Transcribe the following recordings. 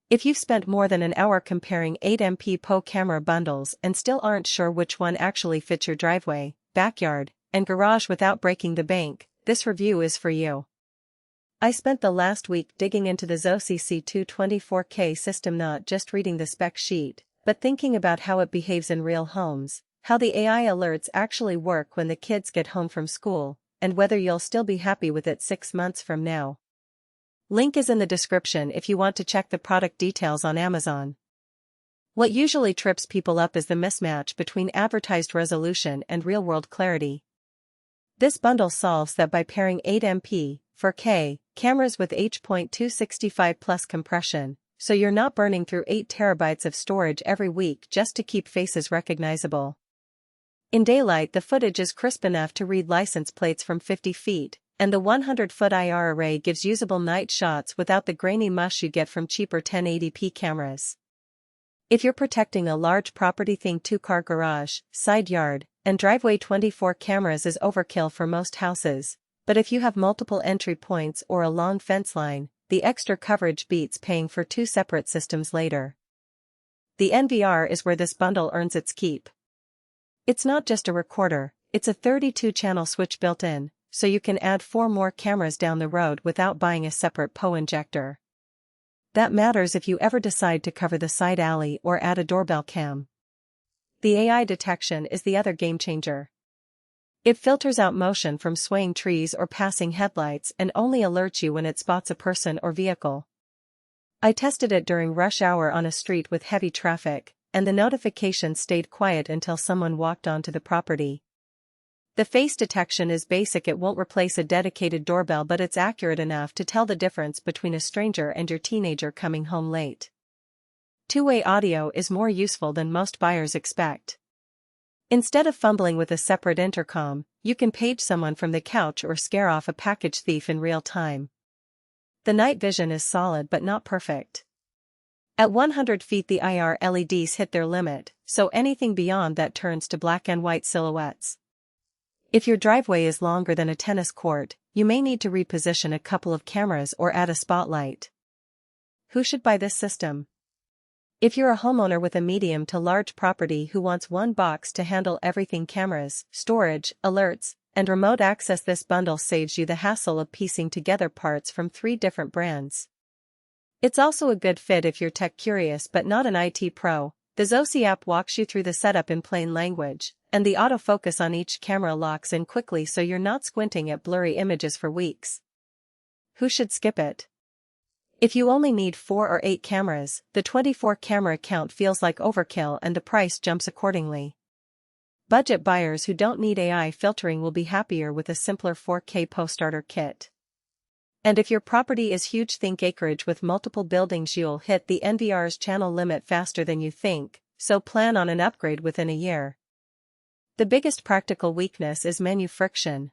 If you've spent more than an hour comparing 8MP PoE camera bundles and still aren't sure which one actually fits your driveway, backyard, and garage without breaking the bank, this review is for you. I spent the last week digging into the ZOSI C220 4K system, not just reading the spec sheet, but thinking about how it behaves in real homes, how the AI alerts actually work when the kids get home from school, and whether you'll still be happy with it 6 months from now. Link is in the description if you want to check the product details on Amazon. What usually trips people up is the mismatch between advertised resolution and real-world clarity. This bundle solves that by pairing 8MP, 4K, cameras with H.265 plus compression, so you're not burning through 8 terabytes of storage every week just to keep faces recognizable. In daylight, the footage is crisp enough to read license plates from 50 feet, and the 100-foot IR array gives usable night shots without the grainy mush you get from cheaper 1080p cameras. If you're protecting a large property, think 2-car garage, side yard, and driveway, 24 cameras is overkill for most houses, but if you have multiple entry points or a long fence line, the extra coverage beats paying for 2 separate systems later. The NVR is where this bundle earns its keep. It's not just a recorder, it's a 32-channel switch built in, so you can add 4 more cameras down the road without buying a separate PoE injector. That matters if you ever decide to cover the side alley or add a doorbell cam. The AI detection is the other game changer. It filters out motion from swaying trees or passing headlights and only alerts you when it spots a person or vehicle. I tested it during rush hour on a street with heavy traffic, and the notification stayed quiet until someone walked onto the property. The face detection is basic. It won't replace a dedicated doorbell, but it's accurate enough to tell the difference between a stranger and your teenager coming home late. Two-way audio is more useful than most buyers expect. Instead of fumbling with a separate intercom, you can page someone from the couch or scare off a package thief in real time. The night vision is solid but not perfect. At 100 feet the IR LEDs hit their limit, so anything beyond that turns to black and white silhouettes. If your driveway is longer than a tennis court, you may need to reposition a couple of cameras or add a spotlight. Who should buy this system? If you're a homeowner with a medium to large property who wants one box to handle everything: cameras, storage, alerts, and remote access, this bundle saves you the hassle of piecing together parts from 3 different brands. It's also a good fit if you're tech curious but not an IT pro. The ZOSI app walks you through the setup in plain language, and the autofocus on each camera locks in quickly so you're not squinting at blurry images for weeks. Who should skip it? If you only need 4 or 8 cameras, the 24 camera count feels like overkill and the price jumps accordingly. Budget buyers who don't need AI filtering will be happier with a simpler 4K PoE starter kit. And if your property is huge, think acreage with multiple buildings, you'll hit the NVR's channel limit faster than you think, so plan on an upgrade within a year. The biggest practical weakness is menu friction.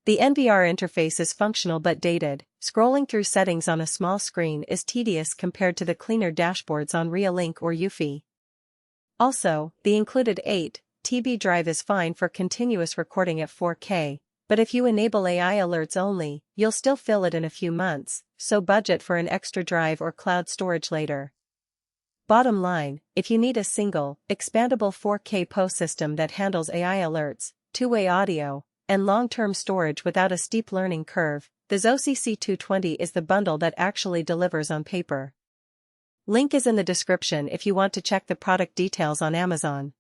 The NVR interface is functional but dated. Scrolling through settings on a small screen is tedious compared to the cleaner dashboards on Reolink or Eufy. Also, the included 8 TB drive is fine for continuous recording at 4K, but if you enable AI alerts only, you'll still fill it in a few months, so budget for an extra drive or cloud storage later. Bottom line, if you need a single, expandable 4K PoE system that handles AI alerts, two-way audio, and long-term storage without a steep learning curve, the ZOSI C220 is the bundle that actually delivers on paper. Link is in the description if you want to check the product details on Amazon.